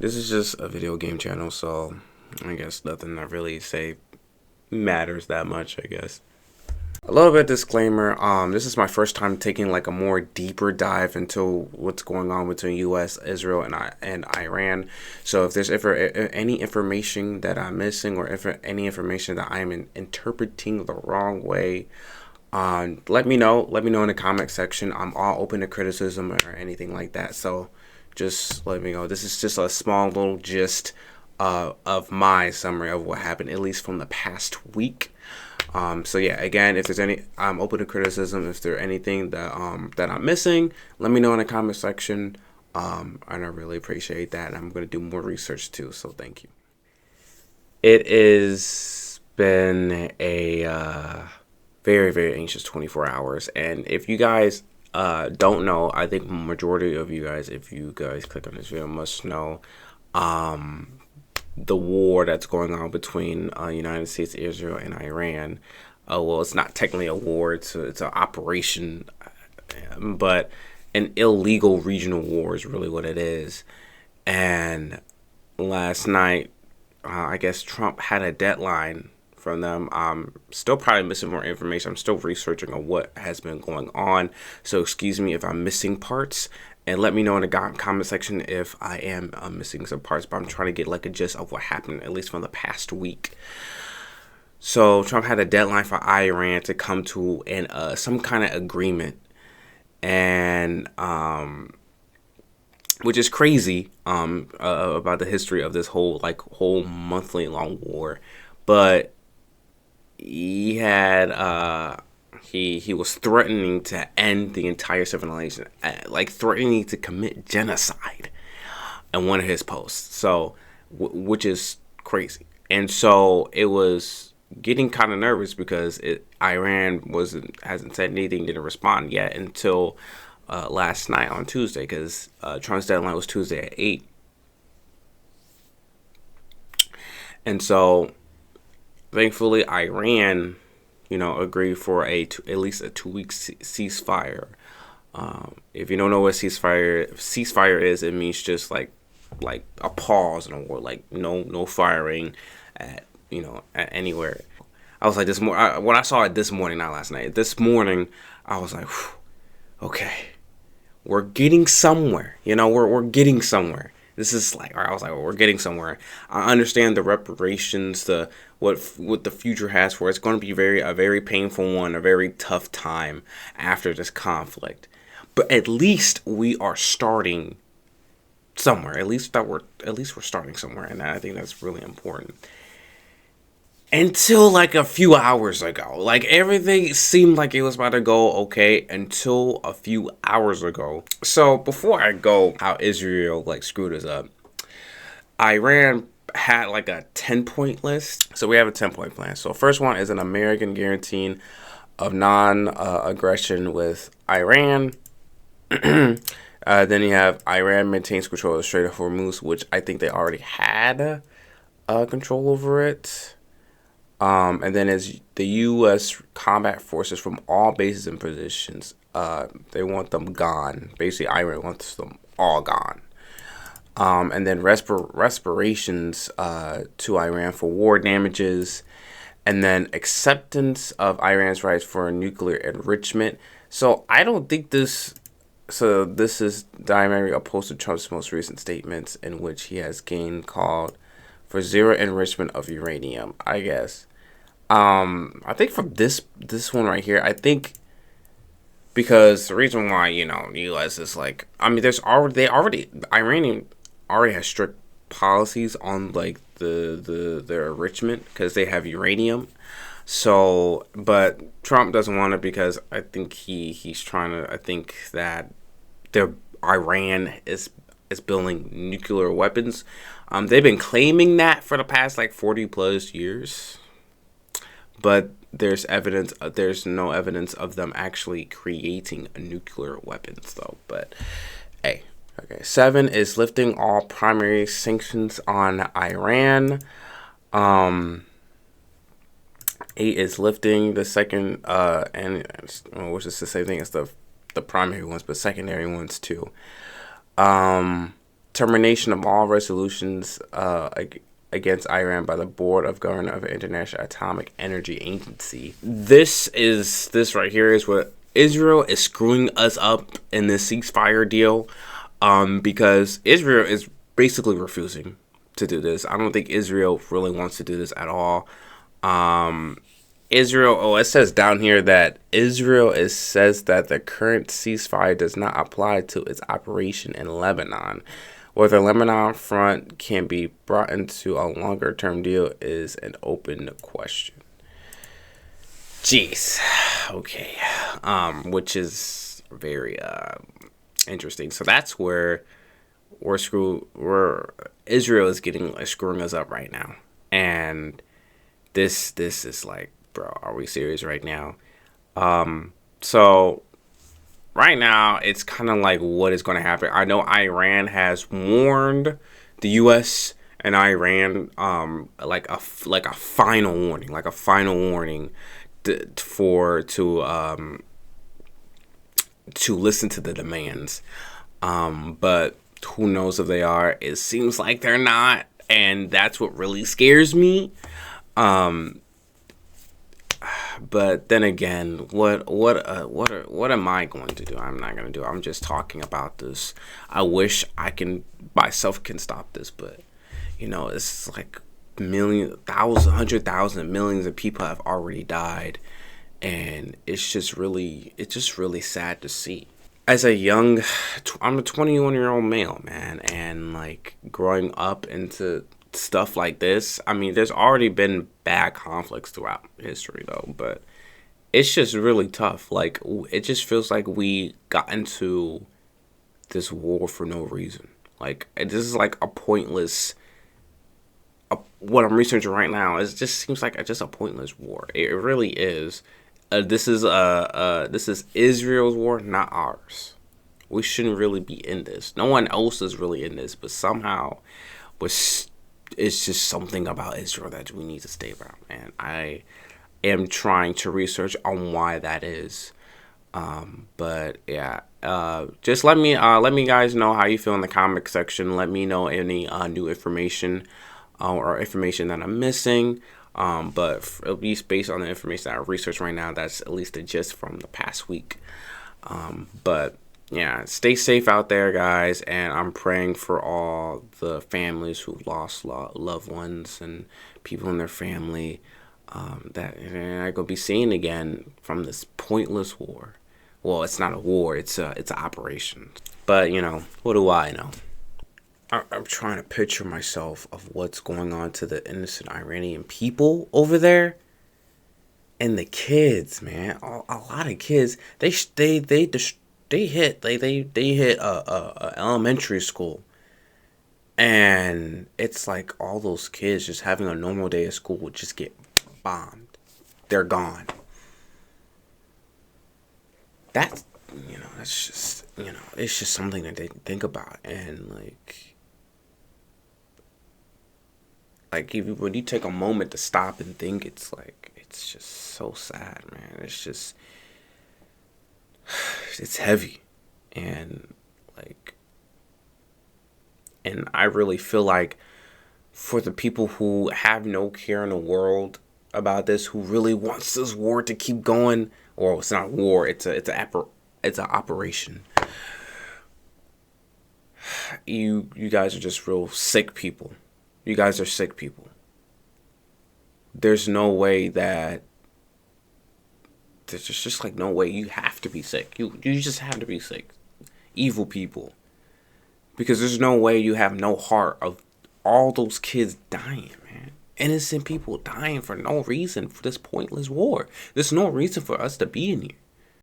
This is just a video game channel, so I guess nothing I really say matters that much, I guess. A little bit disclaimer, this is my first time taking like a more deeper dive into what's going on between US, Israel, and Iran. So if there's ever any information that I'm missing, or if any information that I'm interpreting the wrong way, let me know. Let me know in the comment section. I'm all open to criticism or anything like that. So just let me know. This is just a small little gist of my summary of what happened, at least from the past week. So yeah, again, if there's any, I'm open to criticism. If there's anything that I'm missing, let me know in the comment section. And I really appreciate that. And I'm gonna do more research too. So thank you. It has been a very, very anxious 24 hours. And if you guys don't know, I think majority of you guys, if you guys click on this video, must know the war that's going on between United States, Israel, and Iran. Well, it's not technically a war; it's an operation, but an illegal regional war is really what it is. And last night, I guess Trump had a deadline from them. I'm still probably missing more information. I'm still researching on what has been going on. So excuse me if I'm missing parts. And let me know in the comment section if I am missing some parts. But I'm trying to get like a gist of what happened, at least from the past week. So Trump had a deadline for Iran to come to some kind of agreement. And which is crazy about the history of this whole monthly long war. But he had he was threatening to end the entire civilization, like threatening to commit genocide in one of his posts. So which is crazy. And so it was getting kind of nervous because Iran hasn't said anything, didn't respond yet until last night on Tuesday, because Trump's deadline was Tuesday at 8. And so thankfully, Iran, agreed for at least a 2-week ceasefire. If you don't know what ceasefire is, it means just like a pause in a war, like no firing at anywhere. I was like when I saw it this morning, not last night. This morning, I was like, okay, we're getting somewhere. We're getting somewhere. This is like, I was like, well, we're getting somewhere. I understand the reparations, what the future has for us. It's going to be a very painful one, a very tough time after this conflict. But at least we are starting somewhere. At least we're starting somewhere, and I think that's really important. Until like a few hours ago, like everything seemed like it was about to go okay until a few hours ago. So before I go how Israel like screwed us up, Iran had like a 10-point list. So we have a 10-point plan. So first one is an American guarantee of non-aggression with Iran. Then you have Iran maintains control of the Strait of Hormuz, which I think they already had control over it. And then is the U.S. combat forces from all bases and positions. They want them gone. Basically, Iran wants them all gone. And then reparations to Iran for war damages. And then acceptance of Iran's rights for nuclear enrichment. So I don't think this... So this is diametrically opposed to Trump's most recent statements, in which he has called for zero enrichment of uranium, I guess. I think from this one right here, I think because the reason why, the U.S. is like, I mean, Iranian already has strict policies on like their enrichment because they have uranium. So, but Trump doesn't want it because I think he's trying to, I think that Iran is building nuclear weapons. They've been claiming that for the past like 40 plus years. But there's no evidence of them actually creating nuclear weapons, though. But hey, okay. 7 is lifting all primary sanctions on Iran. 8 is lifting the second, which is the same thing as the primary ones, but secondary ones too. termination of all resolutions against Iran by the Board of Governors of the International Atomic Energy Agency. This right here is what Israel is screwing us up in this ceasefire deal, because Israel is basically refusing to do this. I don't think Israel really wants to do this at all. Israel, it says down here that Israel says that the current ceasefire does not apply to its operation in Lebanon. Whether the Lebanon front can be brought into a longer-term deal is an open question. Jeez. Okay. Which is very interesting. So that's where Israel is getting screwing us up right now. And this is like, bro, are we serious right now? So right now it's kind of like what is going to happen. I know Iran has warned the U.S. and Iran like a final warning, to listen to the demands. But who knows if they are? It seems like they're not, and that's what really scares me. But then again, what am I going to do? I'm not going to do. I'm just talking about this. I wish I can myself can stop this, but it's like million, thousand, 100,000, millions of people have already died, and it's just really sad to see. As I'm a 21-year-old male, man, and like growing up into stuff like this. I mean, there's already been bad conflicts throughout history, though, but it's just really tough. Like, it just feels like we got into this war for no reason. Like, this is like a pointless. What I'm researching right now, it just seems like just a pointless war. It really is. This is Israel's war, not ours. We shouldn't really be in this. No one else is really in this, but somehow it's just something about Israel that we need to stay around. And I am trying to research on why that is. But yeah, just let me guys know how you feel in the comment section. Let me know any new information or information that I'm missing. But at least based on the information that I researched right now, that's at least the gist from the past week. But yeah, stay safe out there, guys, and I'm praying for all the families who lost loved ones and people in their family that they're not gonna be seeing again from this pointless war. Well, it's not a war; it's an operation. But what do I know? I'm trying to picture myself of what's going on to the innocent Iranian people over there, and the kids, man. A lot of kids. They hit a elementary school, and it's like all those kids just having a normal day at school would just get bombed. They're gone. That's just it's just something that they think about, and like even when you take a moment to stop and think, it's just so sad, man. It's heavy, and I really feel like for the people who have no care in the world about this, who really wants this war to keep going, or it's not a war, it's an operation. You guys are just real sick people. You guys are sick people. There's no way that there's just like no way. You have to be sick. You just have to be sick. Evil people. Because there's no way you have no heart of all those kids dying, man. Innocent people dying for no reason for this pointless war. There's no reason for us to be in here.